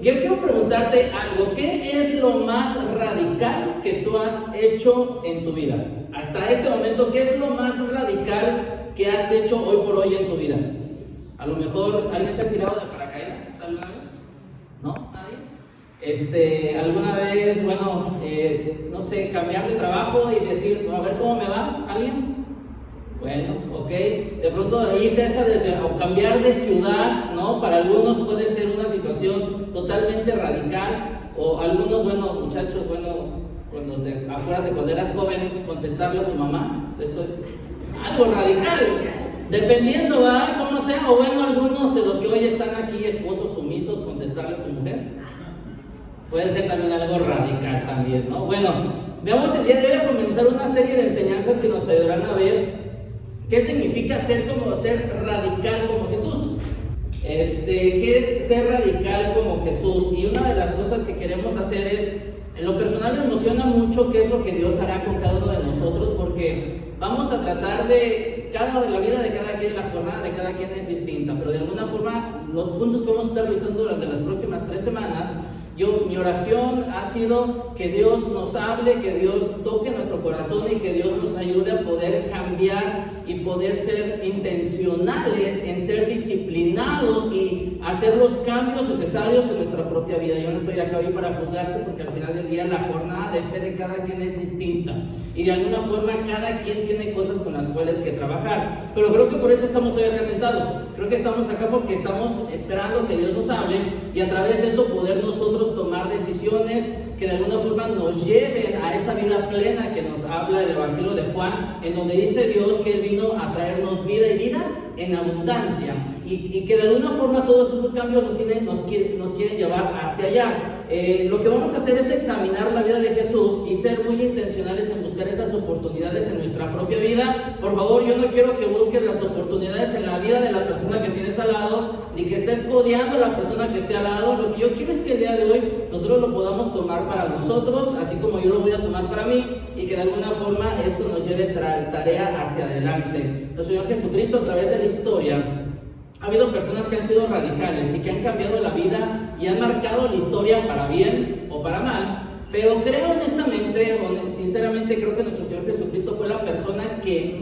Yo quiero preguntarte algo. ¿Qué es lo más radical que tú has hecho en tu vida? Hasta este momento, ¿qué es lo más radical que has hecho hoy por hoy en tu vida? A lo mejor, ¿alguien se ha tirado de paracaídas alguna vez? ¿No? ¿Nadie? ¿Alguna vez, no sé, cambiar de trabajo y decir, a ver cómo me va? ¿Alguien? Bueno, ok. De pronto irte o cambiar de ciudad, ¿no? Para algunos puede ser una situación totalmente radical. O algunos, muchachos, acuérdate cuando eras joven, contestarle a tu mamá. Eso es algo radical. Dependiendo, ¿verdad? Cómo sea. O algunos de los que hoy están aquí, esposos sumisos, contestarle a tu mujer. Puede ser también algo radical también, ¿no? Bueno, veamos el día de hoy a comenzar una serie de enseñanzas que nos ayudarán a ver ¿qué significa ser radical como Jesús? ¿Qué es ser radical como Jesús? Y una de las cosas que queremos hacer es, en lo personal me emociona mucho qué es lo que Dios hará con cada uno de nosotros, porque vamos a tratar la vida de cada quien, la jornada de cada quien es distinta, pero de alguna forma los puntos que vamos a estar revisando durante las próximas 3 semanas, mi oración ha sido que Dios nos hable, que Dios toque nuestro corazón y que Dios nos ayude a poder cambiar y poder ser intencionales en ser disciplinados y hacer los cambios necesarios en nuestra propia vida. Yo no estoy acá hoy para juzgarte, porque al final del día la jornada de fe de cada quien es distinta y de alguna forma cada quien tiene cosas con las cuales que trabajar, pero creo que por eso estamos hoy acá sentados. Creo que estamos acá porque estamos esperando que Dios nos hable y a través de eso poder nosotros tomar decisiones que de alguna forma nos lleven a esa vida plena que nos habla el Evangelio de Juan, en donde dice Dios que Él vino a traernos vida y vida en abundancia, y que de alguna forma todos esos cambios nos quieren llevar hacia allá. Lo que vamos a hacer es examinar la vida de Jesús y ser muy intencionales en buscar esas oportunidades en nuestra propia vida. Por favor, yo no quiero que busques las oportunidades en la vida de la persona que tienes al lado, ni que estés codeando a la persona que esté al lado. Lo que yo quiero es que el día de hoy nosotros lo podamos tomar para nosotros, así como yo lo voy a tomar para mí, y que de alguna forma esto nos lleve tarea hacia adelante. El Señor Jesucristo, a través de la historia, ha habido personas que han sido radicales y que han cambiado la vida y han marcado la historia para bien o para mal, pero creo sinceramente creo que nuestro Señor Jesucristo fue la persona que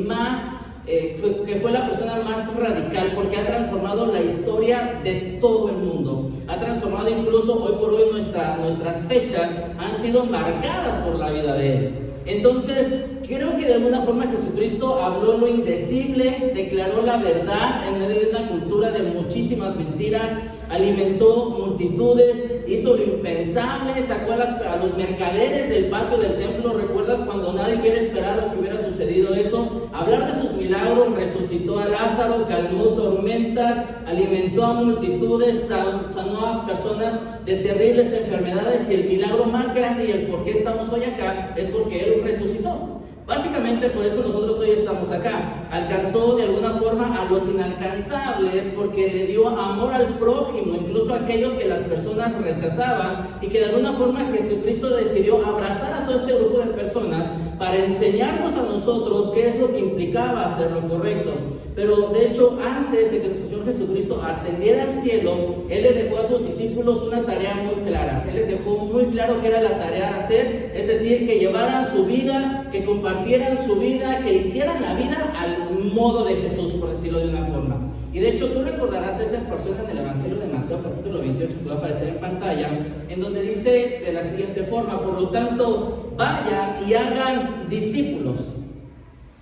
fue la persona más radical, porque ha transformado la historia de todo el mundo. Ha transformado, incluso hoy por hoy nuestras fechas han sido marcadas por la vida de Él. Entonces, creo que de alguna forma Jesucristo habló lo indecible, declaró la verdad en medio de una cultura de muchísimas mentiras, alimentó multitudes, hizo lo impensable, sacó a los mercaderes del patio del templo. ¿Recuerdas cuando nadie hubiera esperado que hubiera sucedido eso? Hablar de sus milagros, resucitó a Lázaro, calmó tormentas, alimentó a multitudes, sanó a personas de terribles enfermedades, y el milagro más grande y el por qué estamos hoy acá es porque Él resucitó. Básicamente por eso nosotros hoy estamos acá. Alcanzó de alguna forma a los inalcanzables porque le dio amor al prójimo, incluso a aquellos que las personas rechazaban, y que de alguna forma Jesucristo decidió abrazar a todo este grupo de personas para enseñarnos a nosotros qué es lo que implicaba hacer lo correcto. Pero de hecho, antes de que nuestro Señor Jesucristo ascendiera al cielo, Él le dejó a sus discípulos una tarea muy clara. Él les dejó muy claro qué era la tarea a hacer, es decir, que llevaran su vida, que compartieran su vida, que hicieran la vida al modo de Jesús, por decirlo de una forma. Y de hecho, tú recordarás esa porción en el Evangelio de Mateo, capítulo 28, que va a aparecer en pantalla, en donde dice de la siguiente forma: por lo tanto, vayan y hagan discípulos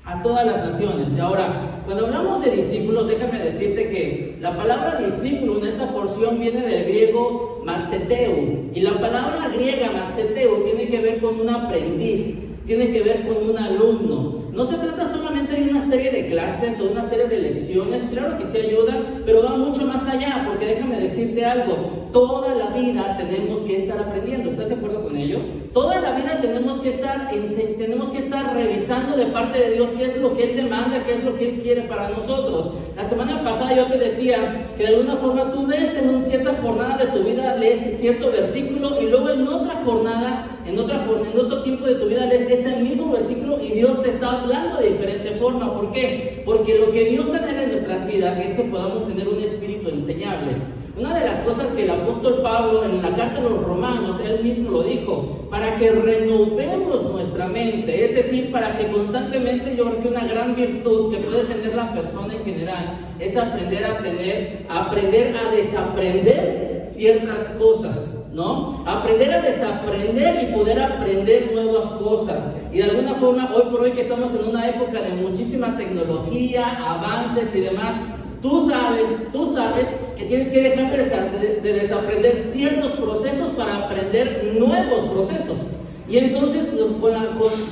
a todas las naciones. Y ahora, cuando hablamos de discípulos, déjame decirte que la palabra discípulo en esta porción viene del griego matzeteu, y la palabra griega matzeteu tiene que ver con un aprendiz, tiene que ver con un alumno. No se trata solamente de una serie de clases o una serie de lecciones, claro que sí ayuda, pero va mucho más allá, porque déjame decirte algo: toda la vida tenemos que estar aprendiendo. ¿Estás de acuerdo con ello? Toda la vida tenemos que estar revisando de parte de Dios qué es lo que Él demanda, qué es lo que Él quiere para nosotros. La semana pasada yo te decía que de alguna forma tú ves en una cierta jornada de tu vida, lees cierto versículo, y luego en otra jornada, en otro tiempo de tu vida lees ese mismo versículo y Dios te está hablando de diferente forma. ¿Por qué? Porque lo que Dios anhela en nuestras vidas es que podamos tener un espíritu enseñable, Una de las cosas que el apóstol Pablo en la carta a los Romanos, él mismo lo dijo, para que renovemos nuestra mente, es decir, para que constantemente, yo creo que una gran virtud que puede tener la persona en general es aprender a desaprender ciertas cosas, ¿no? Aprender a desaprender y poder aprender nuevas cosas. Y de alguna forma, hoy por hoy que estamos en una época de muchísima tecnología, avances y demás, tú sabes que tienes que dejar de desaprender ciertos procesos para aprender nuevos procesos. Y entonces,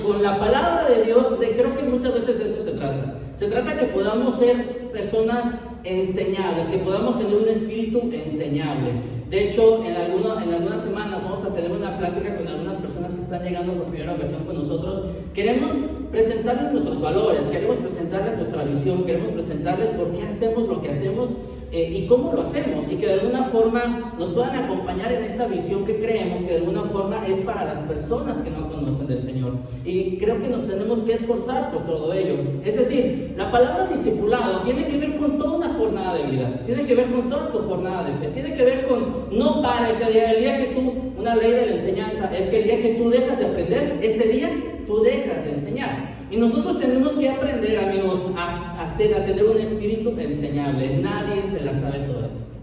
con la palabra de Dios, creo que muchas veces de eso se trata. Se trata que podamos ser personas enseñables, que podamos tener un espíritu enseñable. De hecho, en algunas semanas vamos a tener una plática con algunas personas que están llegando por primera ocasión con nosotros. Queremos presentarles nuestros valores, queremos presentarles nuestra visión, queremos presentarles por qué hacemos lo que hacemos y cómo lo hacemos, y que de alguna forma nos puedan acompañar en esta visión que creemos que de alguna forma es para las personas que no conocen del Señor. Y creo que nos tenemos que esforzar por todo ello. Es decir, la palabra discipulado tiene que ver con toda una jornada de vida, tiene que ver con toda tu jornada de fe, tiene que ver con no pares el día que tú, una ley de la enseñanza es que el día que tú dejas de aprender, ese día tú dejas de enseñar. Y nosotros tenemos que aprender, amigos, a tener un espíritu enseñable. Nadie se las sabe todas.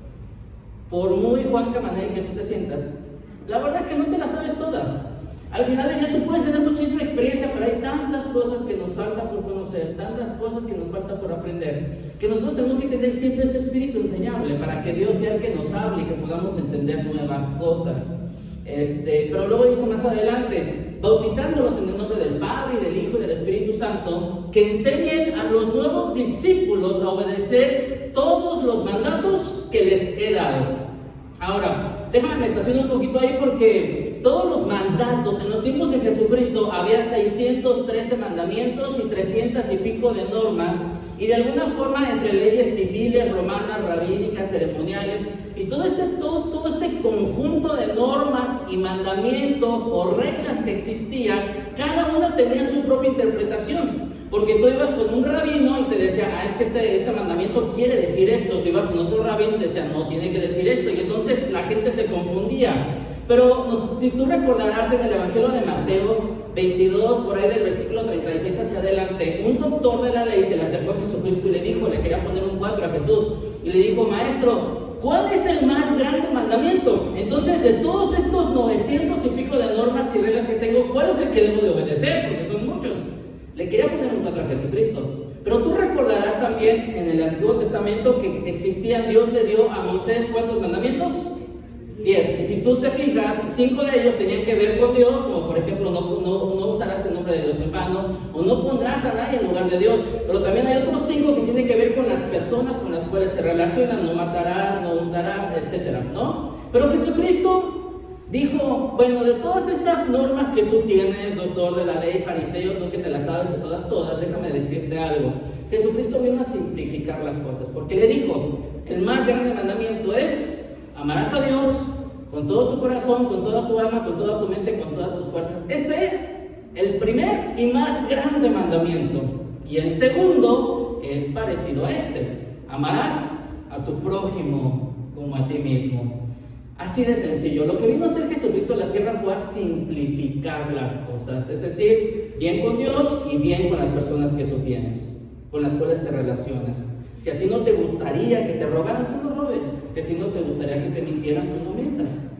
Por muy Juan Camaney que tú te sientas, la verdad es que no te las sabes todas. Al final del día tú puedes tener muchísima experiencia, pero hay tantas cosas que nos falta por conocer, tantas cosas que nos falta por aprender, que nosotros tenemos que tener siempre ese espíritu enseñable para que Dios sea el que nos hable y que podamos entender nuevas cosas. Pero luego dice más adelante, bautizándolos en el nombre del Padre y del Hijo y del Espíritu Santo, que enseñen a los nuevos discípulos a obedecer todos los mandatos que les he dado. Ahora, déjame me estaciono un poquito ahí porque todos los mandatos, en los tiempos de Jesucristo había 613 mandamientos y 300 y pico de normas, y de alguna forma entre leyes civiles, romanas, rabínicas, ceremoniales, y todo este conjunto de normas y mandamientos o reglas que existían, cada una tenía su propia interpretación. Porque tú ibas con un rabino y te decía, es que este mandamiento quiere decir esto. Tú ibas con otro rabino y te decía, no, tiene que decir esto. Y entonces la gente se confundía. Pero si tú recordarás en el Evangelio de Mateo 22, por ahí del versículo 36 hacia adelante, un doctor de la ley se le acercó a Jesucristo y le quería poner un 4 a Jesús. Y le dijo, maestro, ¿cuál es el más grande mandamiento? Entonces, de todos estos 900 y pico de normas y reglas que tengo, ¿cuál es el que debo de obedecer? Porque son muchos. Le quería poner un 4 a Jesucristo. Pero tú recordarás también en el Antiguo Testamento que existían, Dios le dio a Moisés ¿cuántos mandamientos? 10. Y si tú te fijas, 5 de ellos tenían que ver con Dios, como por ejemplo no usarás el nombre de Dios en vano, o no pondrás a nadie en lugar de Dios. Pero también hay otros 5 que tienen que ver con las personas con las cuales se relacionan: no matarás, no hurtarás, etcétera, ¿no? Pero Jesucristo dijo, bueno, de todas estas normas que tú tienes, doctor de la ley, fariseo, tú que te las sabes de todas, déjame decirte algo. Jesucristo vino a simplificar las cosas, porque le dijo, el más grande mandamiento es: amarás a Dios con todo tu corazón, con toda tu alma, con toda tu mente, con todas tus fuerzas. Este es el primer y más grande mandamiento. Y el segundo es parecido a este: amarás a tu prójimo como a ti mismo. Así de sencillo. Lo que vino a hacer Jesucristo en la tierra fue a simplificar las cosas. Es decir, bien con Dios y bien con las personas que tú tienes, con las cuales te relacionas. Si a ti no te gustaría que te robaran, tú no robes. Si a ti no te gustaría que te mintieran, tú no mientas.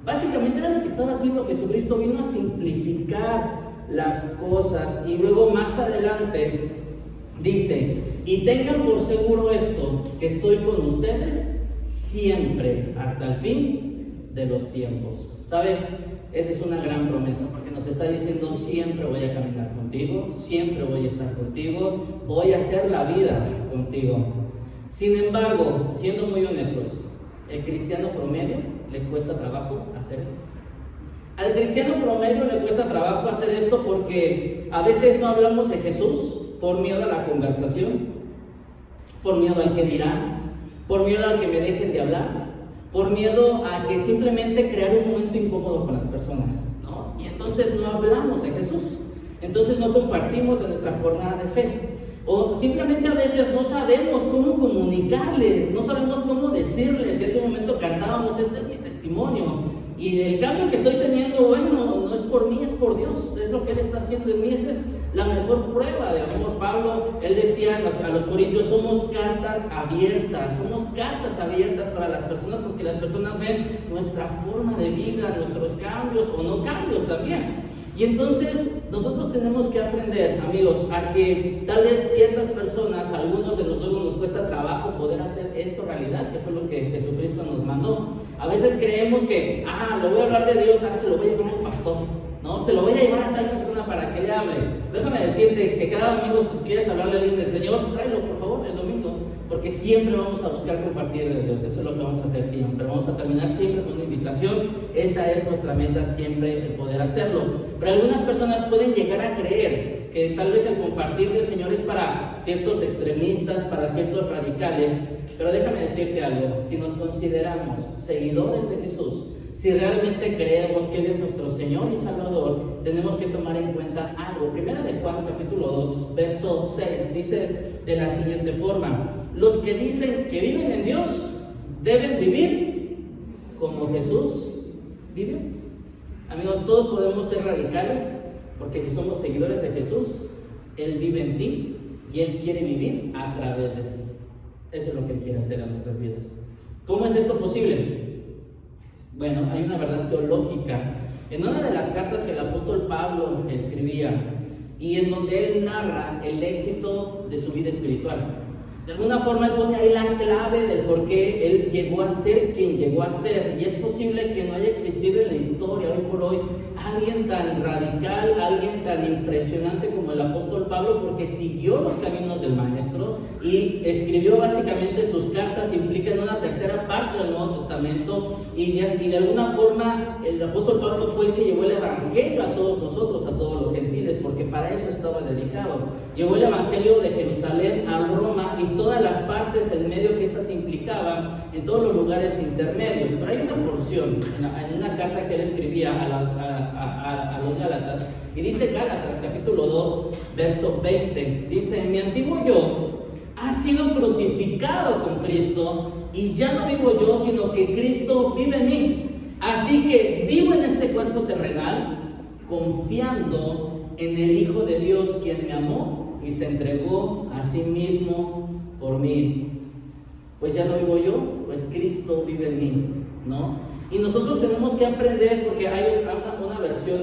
Básicamente era lo que estaba haciendo Jesucristo. Vino a simplificar las cosas. Y luego más adelante dice, y tengan por seguro esto, que estoy con ustedes siempre, hasta el fin de los tiempos. ¿Sabes? Esa es una gran promesa, porque nos está diciendo, siempre voy a caminar contigo, siempre voy a estar contigo, voy a hacer la vida contigo. Sin embargo, siendo muy honestos, el cristiano promedio le cuesta trabajo hacer esto. Al cristiano promedio le cuesta trabajo hacer esto porque a veces no hablamos de Jesús por miedo a la conversación, por miedo al que dirán, por miedo a que me dejen de hablar, por miedo a que simplemente crear un momento incómodo con las personas, ¿no? Y entonces no hablamos de Jesús, entonces no compartimos de nuestra jornada de fe. O simplemente a veces no sabemos cómo comunicarles, no sabemos cómo decirles. Y en ese momento cantábamos, este es mi testimonio. Y el cambio que estoy teniendo, bueno, no es por mí, es por Dios. Es lo que Él está haciendo en mí. Esa es la mejor prueba de amor. Pablo, él decía a los corintios, somos cartas abiertas para las personas, porque las personas ven nuestra forma de vida, nuestros cambios o no cambios también. Y entonces nosotros tenemos que aprender, amigos, a que tal vez ciertas personas, a algunos de nosotros nos cuesta trabajo poder hacer esto realidad, que fue lo que Jesucristo nos mandó. A veces creemos que, le voy a hablar de Dios, se lo voy a llevar al pastor, ¿no? Se lo voy a llevar a tal persona para que le hable. Déjame decirte que cada domingo, si quieres hablarle a alguien del Señor, tráelo por favor el domingo, porque siempre vamos a buscar compartir de Dios. Eso es lo que vamos a hacer siempre. Vamos a terminar siempre con una invitación. Esa es nuestra meta siempre, el poder hacerlo. Pero algunas personas pueden llegar a creer que tal vez el compartir del Señor es para ciertos extremistas, para ciertos radicales. Pero déjame decirte algo, si nos consideramos seguidores de Jesús, si realmente creemos que Él es nuestro Señor y Salvador, tenemos que tomar en cuenta algo. Primera de Juan, capítulo 2, verso 6, dice de la siguiente forma: los que dicen que viven en Dios deben vivir como Jesús vivió. Amigos, todos podemos ser radicales, porque si somos seguidores de Jesús, Él vive en ti y Él quiere vivir a través de ti. Eso es lo que Él quiere hacer en nuestras vidas. ¿Cómo es esto posible? Bueno, hay una verdad teológica en una de las cartas que el apóstol Pablo escribía y en donde él narra el éxito de su vida espiritual. De alguna forma él pone ahí la clave del por qué él llegó a ser quien llegó a ser, y es posible que no haya existido en la historia hoy por hoy alguien tan radical, alguien tan impresionante como el apóstol Pablo, porque siguió los caminos del maestro y escribió básicamente sus cartas, implican una tercera parte del Nuevo Testamento, y de alguna forma el apóstol Pablo fue el que llevó el evangelio a todos nosotros, a todos los gentiles, porque para eso estaba dedicado. Llevó el evangelio de Jerusalén a Roma y todas las partes en medio que éstas implicaban, en todos los lugares intermedios. Pero hay una porción en una carta que él escribía a los Gálatas, y dice Gálatas capítulo 2 verso 20, dice: mi antiguo yo ha sido crucificado con Cristo, y ya no vivo yo, sino que Cristo vive en mí. Así que vivo en este cuerpo terrenal, confiando en el Hijo de Dios, quien me amó y se entregó a sí mismo por mí. Pues ya no vivo yo, pues Cristo vive en mí, ¿no? Y nosotros tenemos que aprender, porque hay una versión,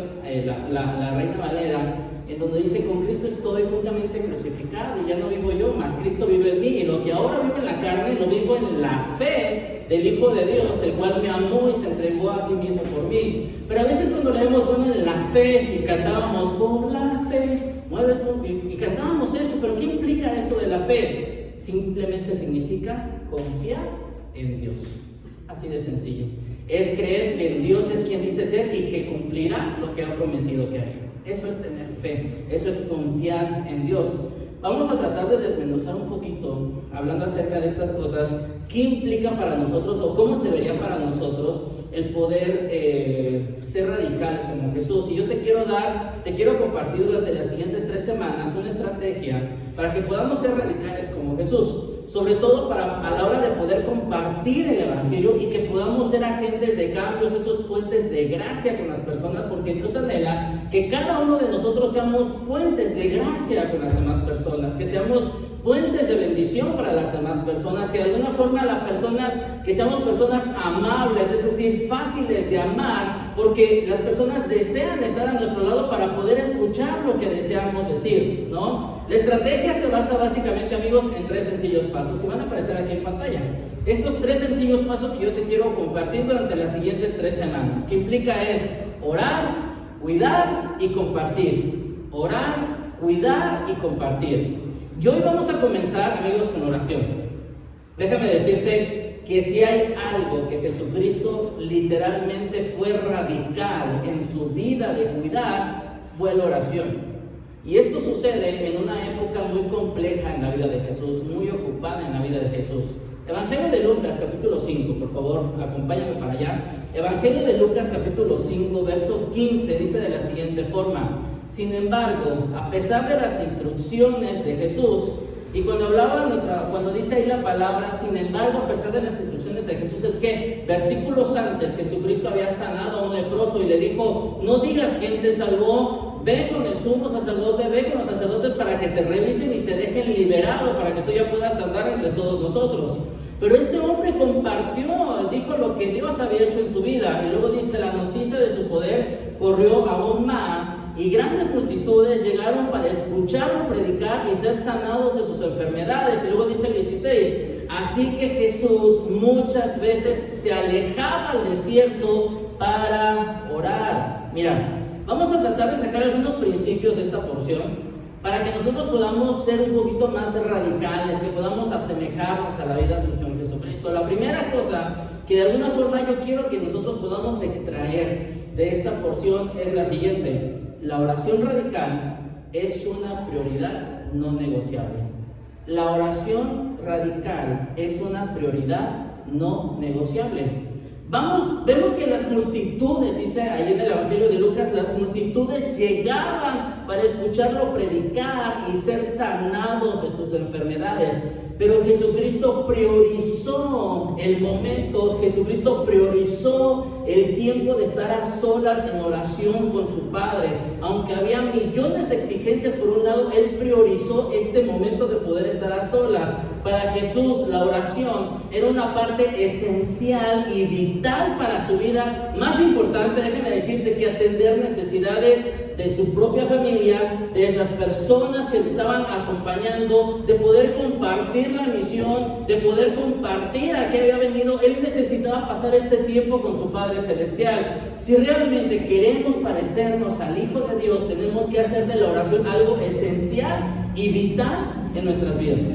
la Reina Valera, en donde dice: con Cristo estoy juntamente crucificado, y ya no vivo yo, mas Cristo vive en mí, y lo que ahora vivo en la carne, lo vivo en la fe del Hijo de Dios, el cual me amó y se entregó a sí mismo por mí. Pero a veces cuando leemos, bueno, en la fe, y cantábamos por la fe, y cantábamos esto, pero ¿qué implica esto de la fe? Simplemente significa confiar en Dios, así de sencillo. Es creer que Dios es quien dice ser y que cumplirá lo que ha prometido que hará. Eso es tener fe, eso es confiar en Dios. Vamos a tratar de desmenuzar un poquito, hablando acerca de estas cosas, qué implica para nosotros o cómo se vería para nosotros el poder ser radicales como Jesús. Y yo te quiero compartir durante las siguientes 3 semanas una estrategia para que podamos ser radicales como Jesús. Sobre todo a la hora de poder compartir el evangelio y que podamos ser agentes de cambios, esos puentes de gracia con las personas, porque Dios anhela que cada uno de nosotros seamos puentes de gracia con las demás personas, que seamos puentes de bendición para las demás personas, que de alguna forma que seamos personas amables, es decir, fáciles de amar, porque las personas desean estar a nuestro lado para poder escuchar lo que deseamos decir, ¿no? La estrategia se basa básicamente, amigos, en 3 sencillos pasos, y van a aparecer aquí en pantalla. Estos 3 sencillos pasos que yo te quiero compartir durante las siguientes 3 semanas, que implica es orar, cuidar y compartir. Orar, cuidar y compartir. Y hoy vamos a comenzar, amigos, con oración. Déjame decirte que si hay algo que Jesucristo literalmente fue radical en su vida de cuidar, fue la oración. Y esto sucede en una época muy compleja en la vida de Jesús, muy ocupada en la vida de Jesús. Evangelio de Lucas, capítulo 5, por favor, acompáñame para allá. Evangelio de Lucas, capítulo 5, verso 15, dice de la siguiente forma: Sin embargo, a pesar de las instrucciones de Jesús, y cuando dice ahí la palabra, sin embargo, a pesar de las instrucciones de Jesús, es que versículos antes Jesucristo había sanado a un leproso y le dijo: no digas quién te salvó, ve con el sumo sacerdote, ve con los sacerdotes para que te revisen y te dejen liberado, para que tú ya puedas andar entre todos nosotros. Pero este hombre compartió, dijo lo que Dios había hecho en su vida, y luego dice: la noticia de su poder corrió aún más, y grandes multitudes llegaron para escucharlo predicar y ser sanados de sus enfermedades. Y luego dice el 16: así que Jesús muchas veces se alejaba al desierto para orar. Mira, vamos a tratar de sacar algunos principios de esta porción para que nosotros podamos ser un poquito más radicales, que podamos asemejarnos a la vida del Señor Jesucristo. La primera cosa que de alguna forma yo quiero que nosotros podamos extraer de esta porción es la siguiente: la oración radical es una prioridad no negociable. La oración radical es una prioridad no negociable. Vemos que las multitudes, dice ahí en el Evangelio de Lucas, las multitudes llegaban para escucharlo predicar y ser sanados de sus enfermedades. Pero Jesucristo priorizó el momento, Jesucristo priorizó el tiempo de estar a solas en oración con su Padre. Aunque había millones de exigencias por un lado, Él priorizó este momento de poder estar a solas. Para Jesús la oración era una parte esencial y vital para su vida. Más importante, déjeme decirte, que atender necesidades de su propia familia, de las personas que le estaban acompañando, de poder compartir la misión, de poder compartir a qué había venido. Él necesitaba pasar este tiempo con su Padre Celestial. Si realmente queremos parecernos al Hijo de Dios, tenemos que hacer de la oración algo esencial y vital en nuestras vidas.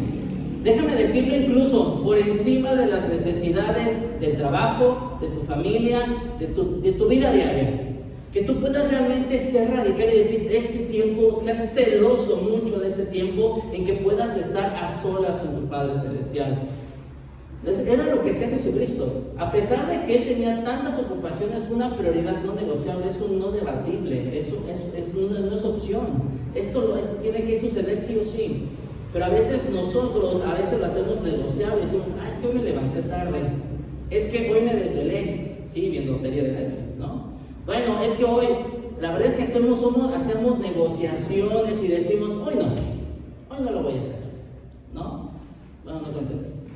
Déjame decirlo, incluso por encima de las necesidades del trabajo, de tu familia, de tu vida diaria. Que tú puedas realmente ser radical y decir: este tiempo, seas celoso mucho de ese tiempo en que puedas estar a solas con tu Padre Celestial. Entonces, era lo que hacía Jesucristo. A pesar de que Él tenía tantas ocupaciones, una prioridad no negociable, es un no debatible, no es opción. Esto tiene que suceder sí o sí. Pero a veces nosotros, lo hacemos negociable, decimos: es que hoy me levanté tarde, es que hoy me desvelé, sí, viendo serie de Netflix, ¿no? Bueno, es que hoy, la verdad es que hacemos negociaciones y decimos: hoy no lo voy a hacer, ¿no? Bueno, no contestes.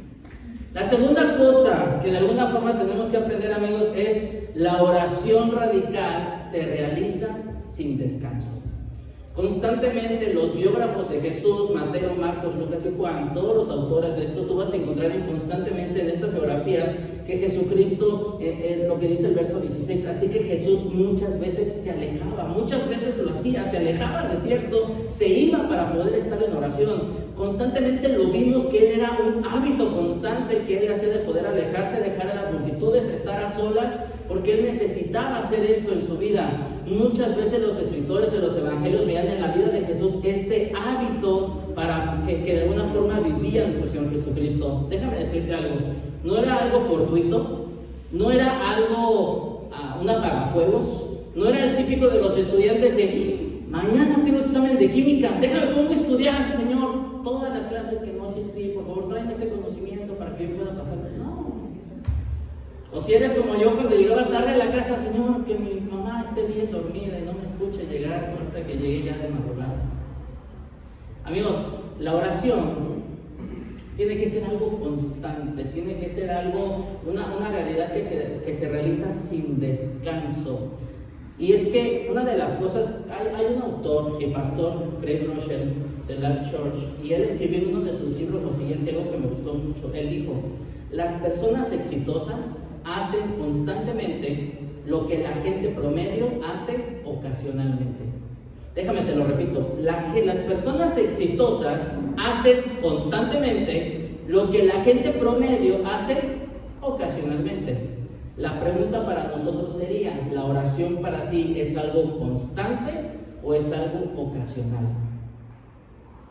La segunda cosa que de alguna forma tenemos que aprender, amigos, es la oración radical se realiza sin descanso. Constantemente los biógrafos de Jesús, Mateo, Marcos, Lucas y Juan, todos los autores de esto, tú vas a encontrar constantemente en estas biografías que Jesucristo, lo que dice el verso 16, así que Jesús muchas veces se alejaba, muchas veces lo hacía, se alejaba al desierto, se iba para poder estar en oración. Constantemente lo vimos que él era un hábito constante que él hacía de poder alejarse, dejar a las multitudes, estar a solas, porque él necesitaba hacer esto en su vida. Muchas veces los escritores de los evangelios veían en la vida de Jesús este hábito para que de alguna forma vivían su Señor Jesucristo. Déjame decirte algo, no era algo fortuito, no era algo, un apagafuegos, no era el típico de los estudiantes de: mañana tengo examen de química, déjame pongo a estudiar, Señor, todas las clases que no asistí, por favor tráeme ese conocimiento para que yo pueda pasar. No. O si eres como yo, cuando llegaba tarde a la casa: Señor, que mi mamá esté bien dormida y no me escuche llegar hasta que llegue ya de madrugada. Amigos, la oración tiene que ser algo constante, tiene que ser algo, una realidad que se realiza sin descanso. Y es que una de las cosas, hay un autor, el pastor Craig Groeschel de Life Church, y él escribió en uno de sus libros lo siguiente, algo que me gustó mucho. Él dijo: las personas exitosas hacen constantemente lo que la gente promedio hace ocasionalmente. Déjame te lo repito, las personas exitosas hacen constantemente lo que la gente promedio hace ocasionalmente. La pregunta para nosotros sería: ¿la oración para ti es algo constante o es algo ocasional?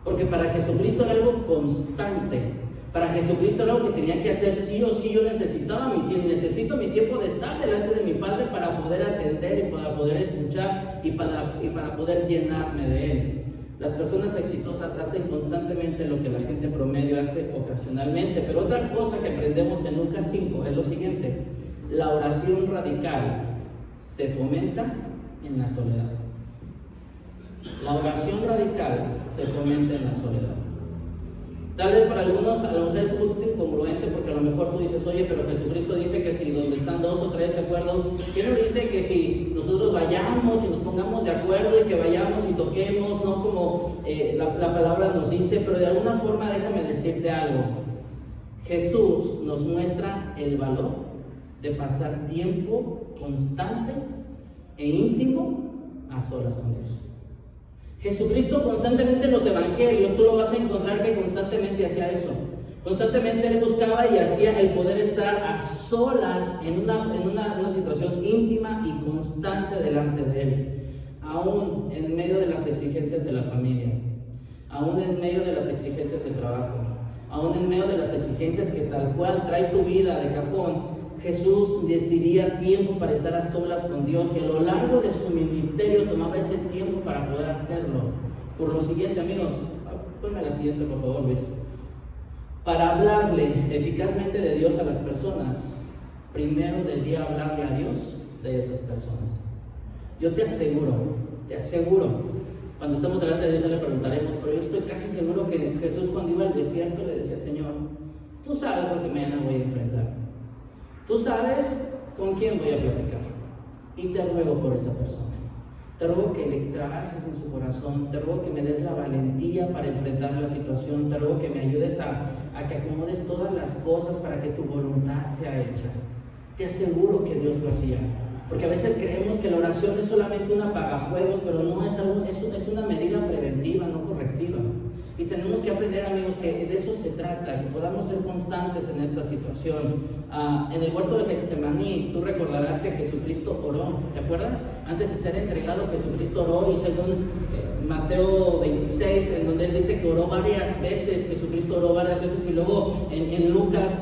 Porque para Jesucristo era algo constante. Para Jesucristo era algo que tenía que hacer sí o sí. Yo necesitaba mi tiempo, necesito mi tiempo de estar delante de mi Padre para poder atender y para poder escuchar y para poder llenarme de Él. Las personas exitosas hacen constantemente lo que la gente promedio hace ocasionalmente. Pero otra cosa que aprendemos en Lucas 5 es lo siguiente: la oración radical se fomenta en la soledad. La oración radical se fomenta en la soledad. Tal vez para algunos a lo mejor es un poco incongruente, porque a lo mejor tú dices, oye, pero Jesucristo dice que si donde están dos o tres de acuerdo, ¿qué nos dice que si nosotros vayamos y nos pongamos de acuerdo y que vayamos y toquemos, no como la palabra nos dice? Pero de alguna forma déjame decirte algo. Jesús nos muestra el valor de pasar tiempo constante e íntimo a solas con Dios. Jesucristo constantemente en los evangelios, tú lo vas a encontrar que constantemente hacía eso. Constantemente Él buscaba y hacía el poder estar a solas en una situación íntima y constante delante de Él. Aún en medio de las exigencias de la familia, aún en medio de las exigencias del trabajo, aún en medio de las exigencias que tal cual trae tu vida de cajón, Jesús decidía tiempo para estar a solas con Dios, y a lo largo de su ministerio tomaba ese tiempo para poder hacerlo. Por lo siguiente, amigos, ponme la siguiente por favor, Luis. Para hablarle eficazmente de Dios a las personas, primero debía hablarle a Dios de esas personas. Yo te aseguro, cuando estamos delante de Dios ya le preguntaremos, pero yo estoy casi seguro que Jesús cuando iba al desierto le decía, Señor, tú sabes lo que mañana voy a enfrentar. Tú sabes con quién voy a platicar, y te ruego por esa persona. Te ruego que le trabajes en su corazón, te ruego que me des la valentía para enfrentar la situación, te ruego que me ayudes a que acomodes todas las cosas para que tu voluntad sea hecha. Te aseguro que Dios lo hacía, porque a veces creemos que la oración es solamente un apagafuegos, pero no es algo, es una medida preventiva, no correctiva. Y tenemos que aprender, amigos, que de eso se trata, que podamos ser constantes en esta situación. En el huerto de Getsemaní, tú recordarás que Jesucristo oró, ¿te acuerdas? Antes de ser entregado, Jesucristo oró, y según Mateo 26, en donde Él dice que oró varias veces, Jesucristo oró varias veces, y luego en Lucas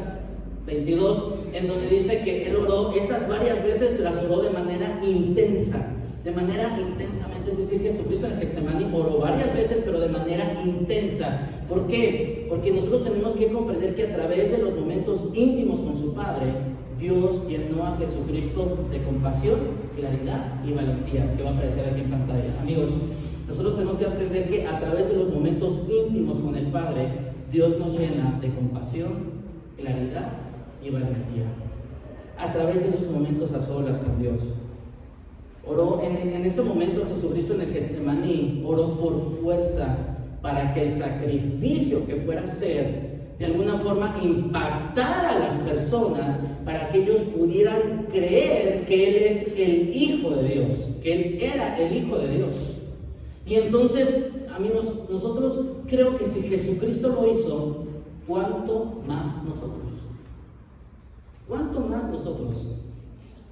22, en donde dice que Él oró, esas varias veces las oró de manera intensa. De manera intensamente, es decir, Jesucristo en Getsemaní oró varias veces, pero de manera intensa. ¿Por qué? Porque nosotros tenemos que comprender que a través de los momentos íntimos con su Padre, Dios llenó a Jesucristo de compasión, claridad y valentía, que va a aparecer aquí en pantalla. Amigos, nosotros tenemos que aprender que a través de los momentos íntimos con el Padre, Dios nos llena de compasión, claridad y valentía. A través de esos momentos a solas con Dios. Oró en ese momento Jesucristo en el Getsemaní, oró por fuerza para que el sacrificio que fuera a hacer de alguna forma impactara a las personas, para que ellos pudieran creer que Él es el Hijo de Dios, que Él era el Hijo de Dios. Y entonces, amigos, nosotros creo que si Jesucristo lo hizo, ¿cuánto más nosotros? ¿Cuánto más nosotros?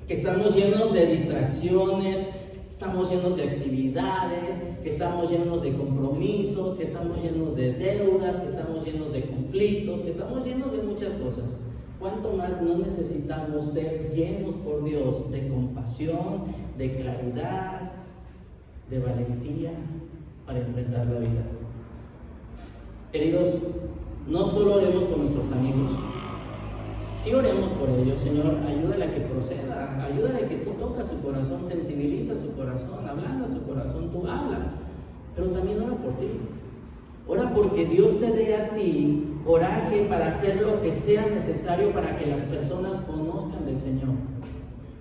Que estamos llenos de distracciones, estamos llenos de actividades, que estamos llenos de compromisos, que estamos llenos de deudas, que estamos llenos de conflictos, que estamos llenos de muchas cosas. ¿Cuánto más no necesitamos ser llenos por Dios de compasión, de claridad, de valentía para enfrentar la vida? Queridos, no solo oremos por nuestros amigos, sí oremos por ellos. Señor, ayúdale a que proceda, ayúdale a que tú tocas su corazón, sensibiliza su corazón, ablanda su corazón, tú habla, pero también ora por ti. Ora porque Dios te dé a ti coraje para hacer lo que sea necesario para que las personas conozcan del Señor,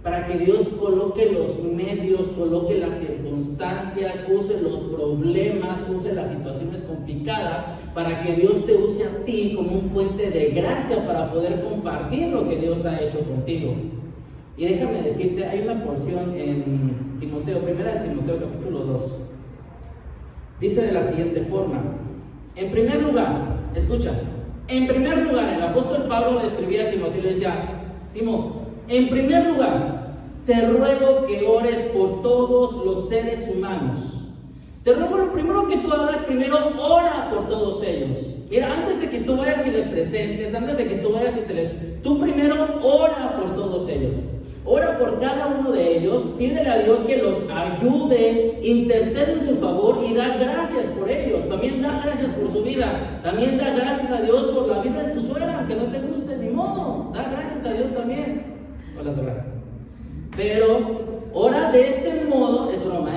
para que Dios coloque los medios, coloque las circunstancias, use los problemas, use las situaciones complicadas, para que Dios te use a ti como un puente de gracia para poder compartir lo que Dios ha hecho contigo. Y déjame decirte, hay una porción en Timoteo, 1 Timoteo capítulo 2. Dice de la siguiente forma: en primer lugar, escucha, en primer lugar, el apóstol Pablo le escribía a Timoteo y le decía, Timo, en primer lugar, te ruego que ores por todos los seres humanos, Te ruego lo primero que tú hagas, primero ora por todos ellos. Mira, antes de que tú vayas y les presentes, antes de que tú vayas y tú primero ora por todos ellos. Ora por cada uno de ellos, pídele a Dios que los ayude, intercede en su favor y da gracias por ellos. También da gracias por su vida. También da gracias a Dios por la vida de tu suegra, aunque no te guste, ni modo. Da gracias a Dios también. Hola, suegra. Pero ora de ese modo, es broma,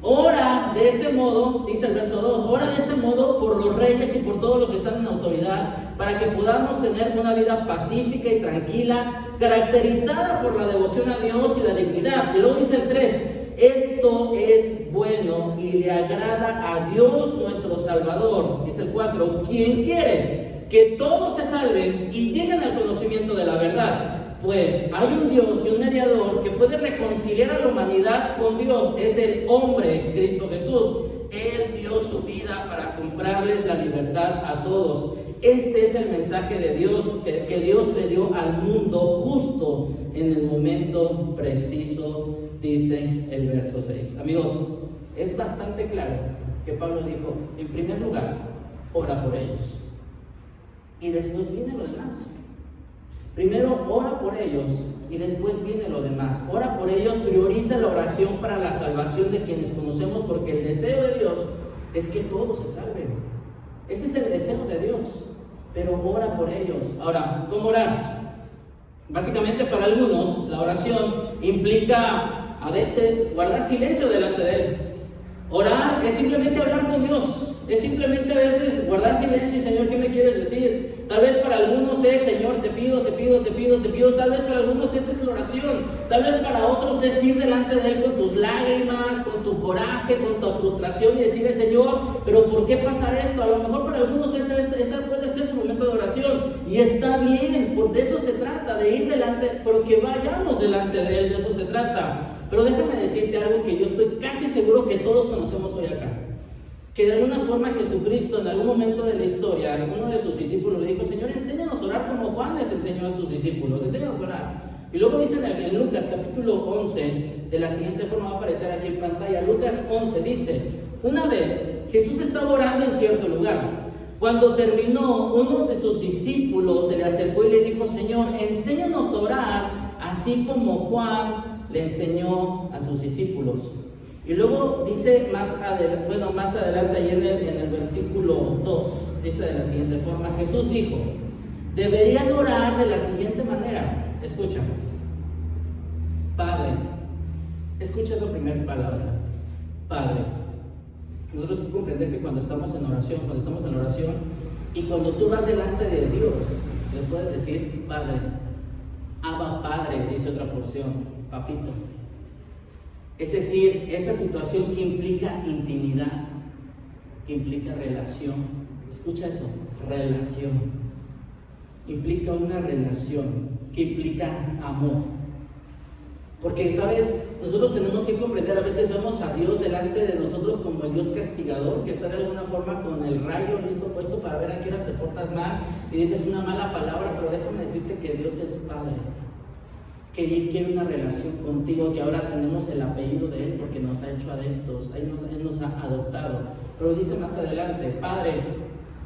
ora de ese modo, dice el verso 2, ora de ese modo por los reyes y por todos los que están en autoridad, para que podamos tener una vida pacífica y tranquila, caracterizada por la devoción a Dios y la dignidad. Y luego dice el 3, esto es bueno y le agrada a Dios nuestro Salvador. Dice el 4, quien quiere que todos se salven y lleguen al conocimiento de la verdad. Pues hay un Dios y un mediador que puede reconciliar a la humanidad con Dios. Es el hombre, Cristo Jesús. Él dio su vida para comprarles la libertad a todos. Este es el mensaje de Dios que Dios le dio al mundo justo en el momento preciso, dice el verso 6. Amigos, es bastante claro que Pablo dijo, en primer lugar, ora por ellos. Y después viene lo demás. Primero ora por ellos y después viene lo demás. Ora por ellos, prioriza la oración para la salvación de quienes conocemos, porque el deseo de Dios es que todos se salven. Ese es el deseo de Dios, pero ora por ellos. Ahora, ¿cómo orar? Básicamente para algunos la oración implica a veces guardar silencio delante de Él. Orar es simplemente hablar con Dios. Es simplemente a veces guardar silencio y Señor, ¿qué me quieres decir? Tal vez para algunos es Señor, te pido. Tal vez para algunos esa es la oración. Tal vez para otros es ir delante de Él con tus lágrimas, con tu coraje, con tu frustración y decirle, Señor, pero ¿por qué pasa esto? A lo mejor para algunos esa puede ser su momento de oración. Y está bien, de eso se trata, de ir delante, pero que vayamos delante de Él, de eso se trata. Pero déjame decirte algo que yo estoy casi seguro que todos conocemos hoy acá. Que de alguna forma Jesucristo en algún momento de la historia, alguno de sus discípulos le dijo, Señor, enséñanos a orar como Juan les enseñó a sus discípulos, enséñanos a orar. Y luego dice en Lucas capítulo 11, de la siguiente forma va a aparecer aquí en pantalla, Lucas 11 dice, una vez Jesús estaba orando en cierto lugar. Cuando terminó, uno de sus discípulos se le acercó y le dijo, Señor, enséñanos a orar, así como Juan le enseñó a sus discípulos. Y luego dice más adelante ahí en el versículo 2, dice de la siguiente forma, Jesús dijo, deberían orar de la siguiente manera. Escucha, Padre, escucha esa primera palabra, Padre. Nosotros hay que comprender que cuando estamos en oración y cuando tú vas delante de Dios, le puedes decir Padre, Abba Padre, dice otra porción, papito. Es decir, esa situación que implica intimidad, que implica relación. Escucha eso, relación. Implica una relación, que implica amor. Porque, ¿sabes? Nosotros tenemos que comprender, a veces vemos a Dios delante de nosotros como el Dios castigador, que está de alguna forma con el rayo listo puesto para ver a qué horas te portas mal y dices una mala palabra, pero déjame decirte que Dios es Padre. Que Él quiere una relación contigo, que ahora tenemos el apellido de Él porque nos ha hecho adeptos, Él nos ha adoptado. Pero dice más adelante, Padre,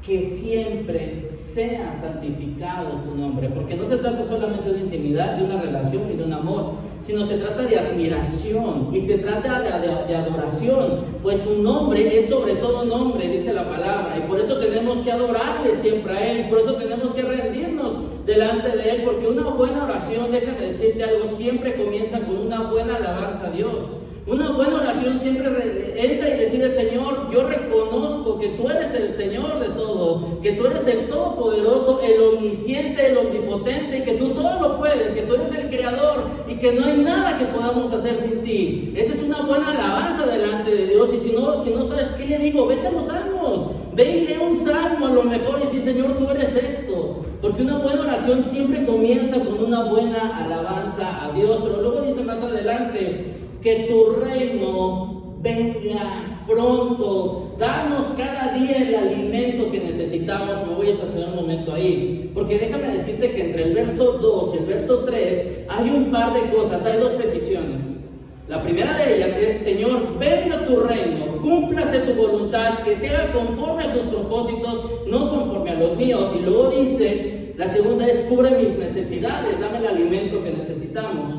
que siempre sea santificado tu nombre, porque no se trata solamente de una intimidad, de una relación y de un amor, sino se trata de admiración y se trata de adoración, pues su nombre es sobre todo nombre, dice la palabra, y por eso tenemos que adorarle siempre a Él, y por eso tenemos que rendirnos delante de Él, porque una buena oración, déjame decirte algo, siempre comienza con una buena alabanza a Dios. Una buena oración siempre entra y decide, Señor, yo reconozco que tú eres el Señor de todo, que tú eres el Todopoderoso, el Omnisciente, el Omnipotente, que tú todo lo puedes, que tú eres el Creador y que no hay nada que podamos hacer sin ti. Esa es una buena alabanza delante de Dios. Y si no sabes qué le digo, vete a los salmos, ve y lee un salmo a lo mejor y dice, Señor, tú eres esto. Porque una buena oración siempre comienza con una buena alabanza a Dios. Pero luego dice más adelante, que tu reino venga pronto. Danos cada día el alimento que necesitamos. Me voy a estacionar un momento ahí, porque déjame decirte que entre el verso 2 y el verso 3 hay un par de cosas, hay dos peticiones. La primera de ellas es: Señor, venga tu reino, cúmplase tu voluntad, que se haga conforme a tus propósitos, no conforme a los míos. Y luego dice, la segunda es: cubre mis necesidades, dame el alimento que necesitamos.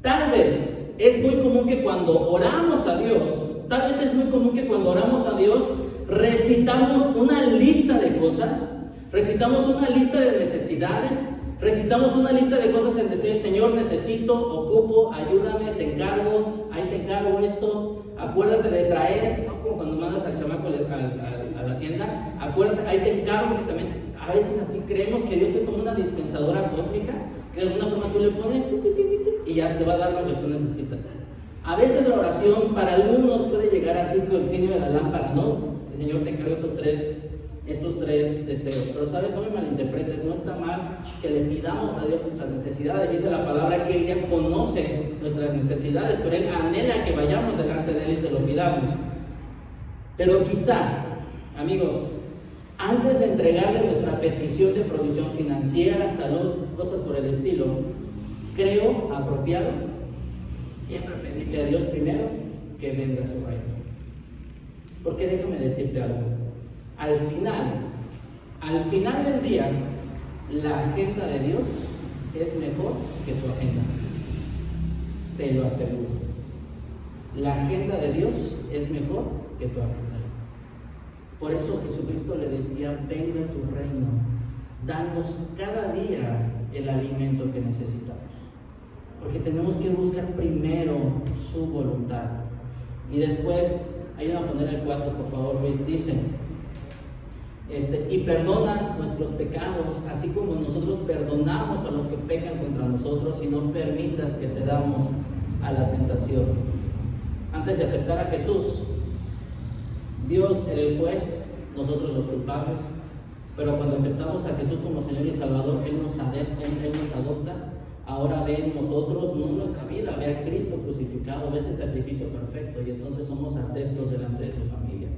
Tal vez es muy común que cuando oramos a Dios, recitamos una lista de cosas, recitamos una lista de necesidades, recitamos una lista de cosas en decir: Señor, necesito, ocupo, ayúdame, te encargo, ahí te encargo esto, acuérdate de traer, ¿no? Como cuando mandas al chamaco a la tienda, acuérdate, ahí te encargo, que también a veces así creemos que Dios es como una dispensadora cósmica, que de alguna forma tú le pones y ya te va a dar lo que tú necesitas. A veces la oración para algunos puede llegar así con el genio de la lámpara, ¿no? Señor, te encargo estos tres deseos. Pero sabes, no me malinterpretes, no está mal que le pidamos a Dios nuestras necesidades. Dice la palabra que Él ya conoce nuestras necesidades, pero Él anhela que vayamos delante de Él y se lo pidamos. Pero quizá, amigos, antes de entregarle nuestra petición de provisión financiera, salud, cosas por el estilo, creo apropiado siempre pedirle a Dios primero que venga a su reino. Porque déjame decirte algo, al final del día, la agenda de Dios es mejor que tu agenda, te lo aseguro. La agenda de Dios es mejor que tu agenda. Por eso Jesucristo le decía: venga tu reino, danos cada día el alimento que necesitamos. Porque tenemos que buscar primero su voluntad. Y después, ayúdame a poner el 4, por favor, Luis. Dice: y perdona nuestros pecados, así como nosotros perdonamos a los que pecan contra nosotros, y no permitas que cedamos a la tentación. Antes de aceptar a Jesús, Dios era el juez, nosotros los culpables. Pero cuando aceptamos a Jesús como Señor y Salvador, Él nos adopta. Ahora ve en nosotros, no en nuestra vida, ve a Cristo crucificado, ve ese sacrificio perfecto, y entonces somos aceptos delante de su familia.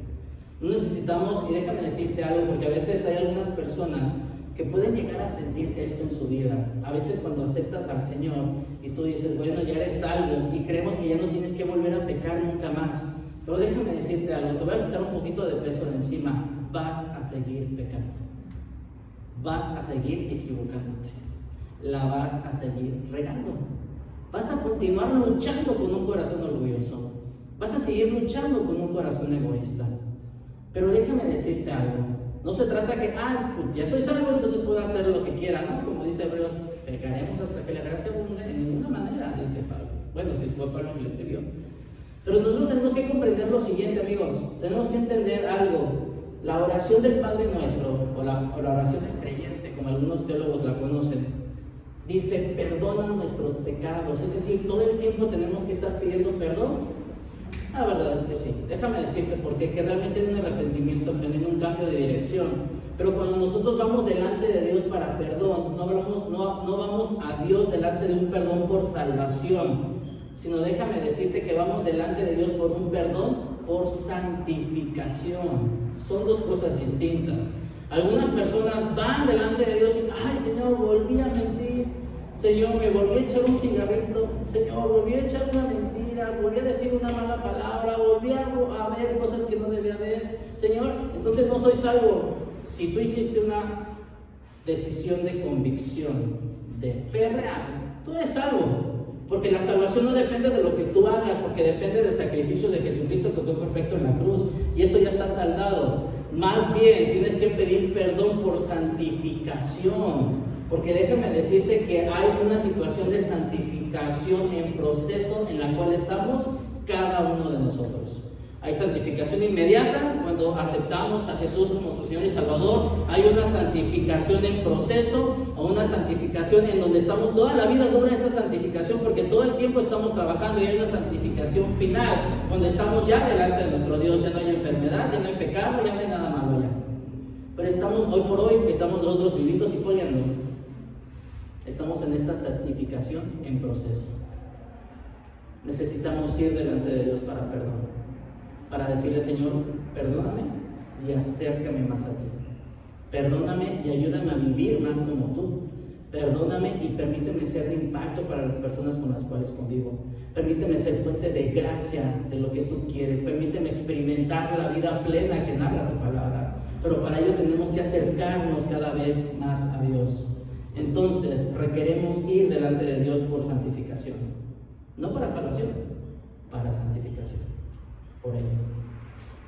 No necesitamos, y déjame decirte algo, porque a veces hay algunas personas que pueden llegar a sentir esto en su vida. A veces cuando aceptas al Señor y tú dices: bueno, ya eres salvo, y creemos que ya no tienes que volver a pecar nunca más. Pero déjame decirte algo, te voy a quitar un poquito de peso de encima. Vas a seguir pecando, vas a seguir equivocándote, la vas a seguir regando, vas a continuar luchando con un corazón orgulloso, vas a seguir luchando con un corazón egoísta. Pero déjame decirte algo, no se trata que, pues ya soy salvo, entonces puedo hacer lo que quiera, ¿no? Como dice Hebreos, pecaremos hasta que la gracia abunde. En ninguna manera, dice Pablo. Bueno, si fue Pablo que le escribió. Pero nosotros tenemos que comprender lo siguiente, amigos, tenemos que entender algo. La oración del Padre Nuestro, o la oración del creyente, como algunos teólogos la conocen, dice: perdona nuestros pecados. Es decir, todo el tiempo tenemos que estar pidiendo perdón. La verdad es que sí. Déjame decirte por qué, que realmente un arrepentimiento genera un cambio de dirección. Pero cuando nosotros vamos delante de Dios para perdón, no vamos a Dios delante de un perdón por salvación, sino déjame decirte que vamos delante de Dios por un perdón por santificación. Son dos cosas distintas. Algunas personas van delante de Dios y: ay, Señor, volví a mentir, Señor, me volví a echar un cigarrito, Señor, volví a echar una mentira, volví a decir una mala palabra, volví a ver cosas que no debía ver, Señor, entonces no soy salvo. Si tú hiciste una decisión de convicción, de fe real, tú eres salvo. Porque la salvación no depende de lo que tú hagas, porque depende del sacrificio de Jesucristo que fue perfecto en la cruz, y eso ya está saldado. Más bien tienes que pedir perdón por santificación, porque déjame decirte que hay una situación de santificación en proceso en la cual estamos cada uno de nosotros. Hay santificación inmediata cuando aceptamos a Jesús como su Señor y Salvador. Hay una santificación en proceso, o una santificación en donde estamos toda la vida. Dura esa santificación porque todo el tiempo estamos trabajando, y hay una santificación final donde estamos ya delante de nuestro Dios. Ya no hay enfermedad, ya no hay pecado, ya no hay nada malo ya. Pero estamos hoy por hoy, que estamos nosotros vivitos y coleando, estamos en esta santificación en proceso. Necesitamos ir delante de Dios para perdón, para decirle: Señor, perdóname y acércame más a ti. Perdóname y ayúdame a vivir más como tú. Perdóname y permíteme ser de impacto para las personas con las cuales convivo. Permíteme ser fuente de gracia de lo que tú quieres. Permíteme experimentar la vida plena que narra tu palabra. Pero para ello tenemos que acercarnos cada vez más a Dios. Entonces requeremos ir delante de Dios por santificación. No para salvación, para santificación. Por ello.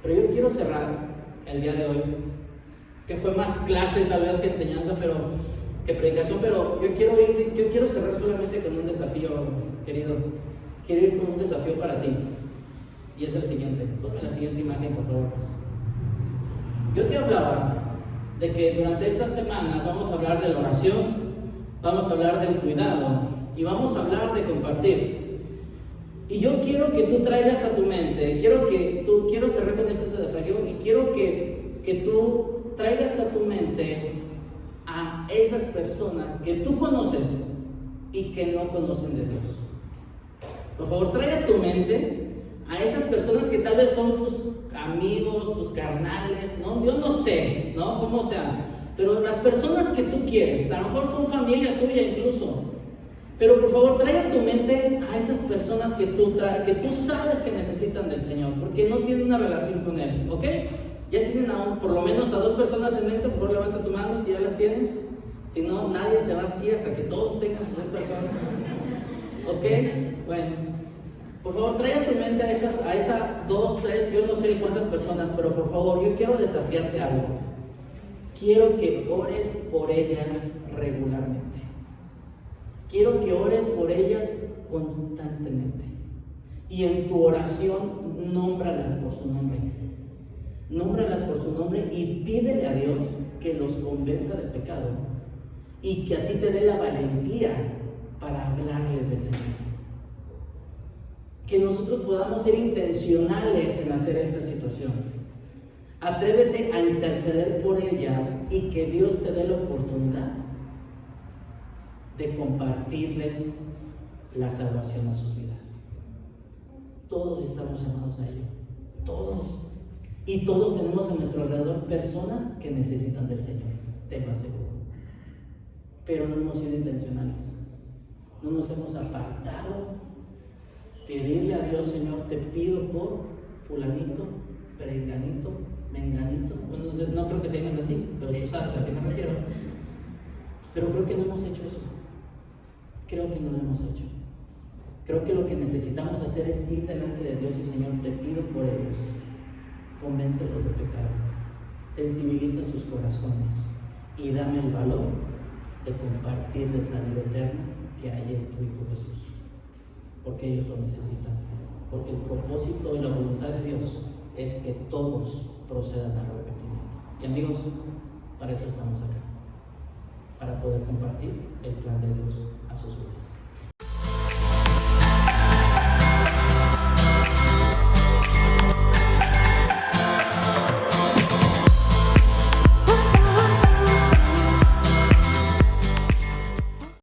Pero yo quiero cerrar el día de hoy, que fue más clase tal vez que enseñanza, que predicación, pero yo quiero cerrar solamente con un desafío, querido. Quiero ir con un desafío para ti. Y es el siguiente. Ponme la siguiente imagen, por favor. Yo te hablaba de que durante estas semanas vamos a hablar de la oración, vamos a hablar del cuidado y vamos a hablar de compartir. Y yo quiero que tú traigas a tu mente, quiero cerrar con este desafío y quiero que tú traigas a tu mente a esas personas que tú conoces y que no conocen de Dios. Por favor, trae a tu mente a esas personas que tal vez son tus amigos, tus carnales, ¿no? Yo no sé, ¿no? Cómo sean, pero las personas que tú quieres, a lo mejor son familia tuya incluso, pero por favor, trae a tu mente a esas personas que tú sabes que necesitan del Señor, porque no tienen una relación con Él, ¿ok? Ya tienen por lo menos a 2 personas en mente. Por favor, levanta tu mano si ya las tienes. Si no, nadie se va aquí hasta que todos tengan sus 2 personas. ¿Ok? Bueno, por favor, trae a tu mente a esas 2, 3, yo no sé cuántas personas, pero por favor, yo quiero desafiarte algo. Quiero que ores por ellas regularmente. Quiero que ores por ellas constantemente. Y en tu oración, nómbralas por su nombre. Nómbralas por su nombre y pídele a Dios que los convenza del pecado y que a ti te dé la valentía para hablarles del Señor. Que nosotros podamos ser intencionales en hacer esta situación. Atrévete a interceder por ellas y que Dios te dé la oportunidad de compartirles la salvación a sus vidas. Todos estamos llamados a ello. Todos. Y todos tenemos a nuestro alrededor personas que necesitan del Señor, te lo aseguro. Pero no hemos sido intencionales. No nos hemos apartado. Pedirle a Dios, Señor, te pido por fulanito, perenganito, menganito. Bueno, no creo que se llamen así, pero tú sabes a qué me refiero. Pero creo que no hemos hecho eso. Creo que no lo hemos hecho. Creo que lo que necesitamos hacer es ir delante de Dios y, Señor, te pido por ellos. Convéncelos de pecado, sensibiliza sus corazones y dame el valor de compartirles la vida eterna que hay en tu Hijo Jesús, porque ellos lo necesitan, porque el propósito y la voluntad de Dios es que todos procedan al arrepentimiento. Y amigos, para eso estamos acá, para poder compartir el plan de Dios a sus vidas.